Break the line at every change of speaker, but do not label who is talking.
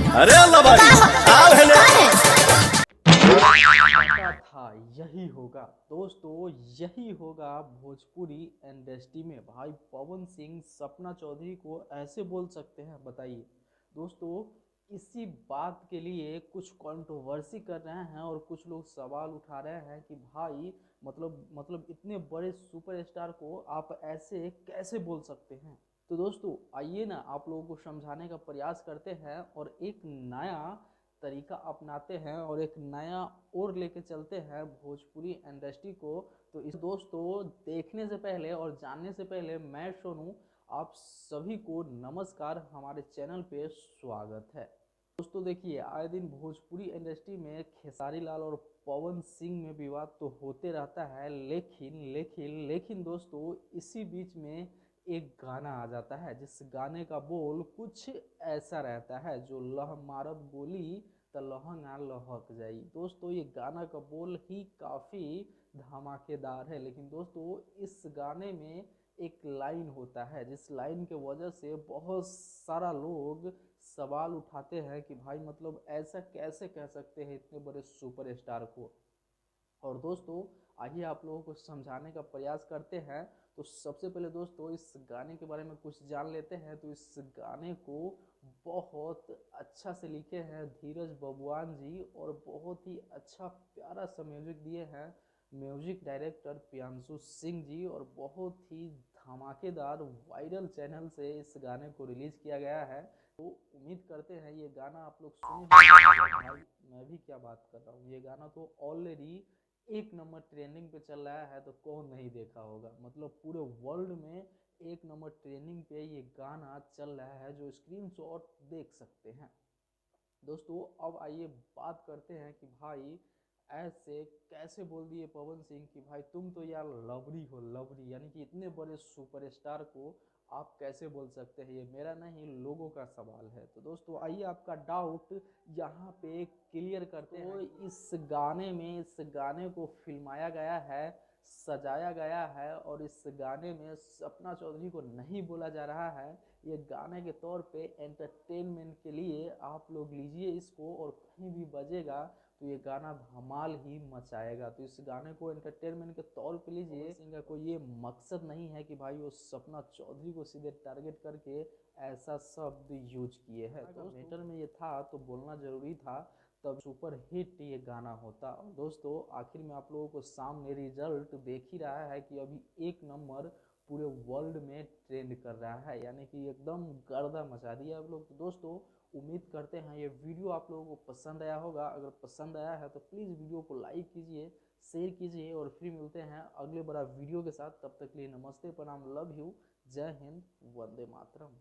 अरे अल्लाह भाई आओ हेले।
पता था यही होगा दोस्तों, यही होगा भोजपुरी इंडस्ट्री में। भाई पवन सिंह सपना चौधरी को ऐसे बोल सकते हैं, बताइए दोस्तों। इसी बात के लिए कुछ कंट्रोवर्सी कर रहे हैं और कुछ लोग सवाल उठा रहे हैं कि भाई मतलब इतने बड़े सुपरस्टार को आप ऐसे कैसे बोल सकते हैं। तो दोस्तों आइए ना आप लोगों को समझाने का प्रयास करते हैं और एक नया तरीका अपनाते हैं और एक नया ओर लेके चलते हैं भोजपुरी इंडस्ट्री को। तो इस दोस्तों देखने से पहले और जानने से पहले मैं सोनू आप सभी को नमस्कार, हमारे चैनल पे स्वागत है। दोस्तों देखिए, आए दिन भोजपुरी इंडस्ट्री में खेसारी लाल और पवन सिंह में विवाद तो होते रहता है, लेकिन लेकिन लेकिन दोस्तों इसी बीच में एक गाना आ जाता है जिस गाने का बोल कुछ ऐसा रहता है, जो लह मारब गोली त लहंगा लहक जाई। दोस्तों ये गाना का बोल ही काफ़ी धमाकेदार है, लेकिन दोस्तों इस गाने में एक लाइन होता है जिस लाइन के वजह से बहुत सारा लोग सवाल उठाते हैं कि भाई मतलब ऐसा कैसे कह सकते हैं इतने बड़े सुपरस्टार को। और दोस्तों आइए आप लोगों को समझाने का प्रयास करते हैं। तो सबसे पहले दोस्तों इस गाने के बारे में कुछ जान लेते हैं। तो इस गाने को बहुत अच्छा से लिखे हैं धीरज बबुआन जी और बहुत ही अच्छा प्यारा सा म्यूजिक दिए हैं म्यूजिक डायरेक्टर प्रियांशु सिंह जी। और बहुत ही धमाकेदार वायरल चैनल से इस गाने को रिलीज किया गया है। तो उम्मीद करते हैं ये गाना आप लोग सुने होंगे। भाई मैं भी क्या बात कर रहा हूँ, ये गाना तो ऑलरेडी एक नंबर ट्रेंडिंग पे चल रहा है, तो कौन नहीं देखा होगा। मतलब पूरे वर्ल्ड में एक नंबर ट्रेंडिंग पे ये गाना चल रहा है, जो स्क्रीनशॉट देख सकते हैं। दोस्तों अब आइए बात करते हैं कि भाई ऐसे कैसे बोल दिए पवन सिंह कि भाई तुम तो यार लवरी हो, लवरी यानी कि इतने बड़े सुपरस्टार को आप कैसे बोल सकते हैं। ये मेरा नहीं लोगों का सवाल है। तो दोस्तों आइए आपका डाउट यहाँ पे क्लियर करते हैं। तो इस गाने को फिल्माया गया है, सजाया गया है और इस गाने में सपना चौधरी को नहीं बोला जा रहा है। ये गाने के तौर पे एंटरटेनमेंट के लिए आप लोग लीजिए इसको, और कहीं भी बजेगा तो ये गाना धमाल ही मचाएगा। तो इस गाने को एंटरटेनमेंट के तौर पे लीजिए। सिंह का कोई ये मकसद नहीं है कि भाई वो सपना चौधरी को सीधे टारगेट करके ऐसा शब्द यूज किए हैं। तो मैटर में ये था तो बोलना जरूरी था, तब सुपर हिट ये गाना होता। और दोस्तों आखिर में आप लोगों को सामने रिजल्ट देख ही रहा है कि अभी एक नंबर पूरे वर्ल्ड में ट्रेंड कर रहा है, यानी कि एकदम गर्दा मचा दिया आप लोग। तो दोस्तों उम्मीद करते हैं ये वीडियो आप लोगों को पसंद आया होगा। अगर पसंद आया है तो प्लीज़ वीडियो को लाइक कीजिए, शेयर कीजिए और फिर मिलते हैं अगले बड़ा वीडियो के साथ। तब तक के लिए नमस्ते, प्रणाम, लव यू, जय हिंद, वंदे मातरम।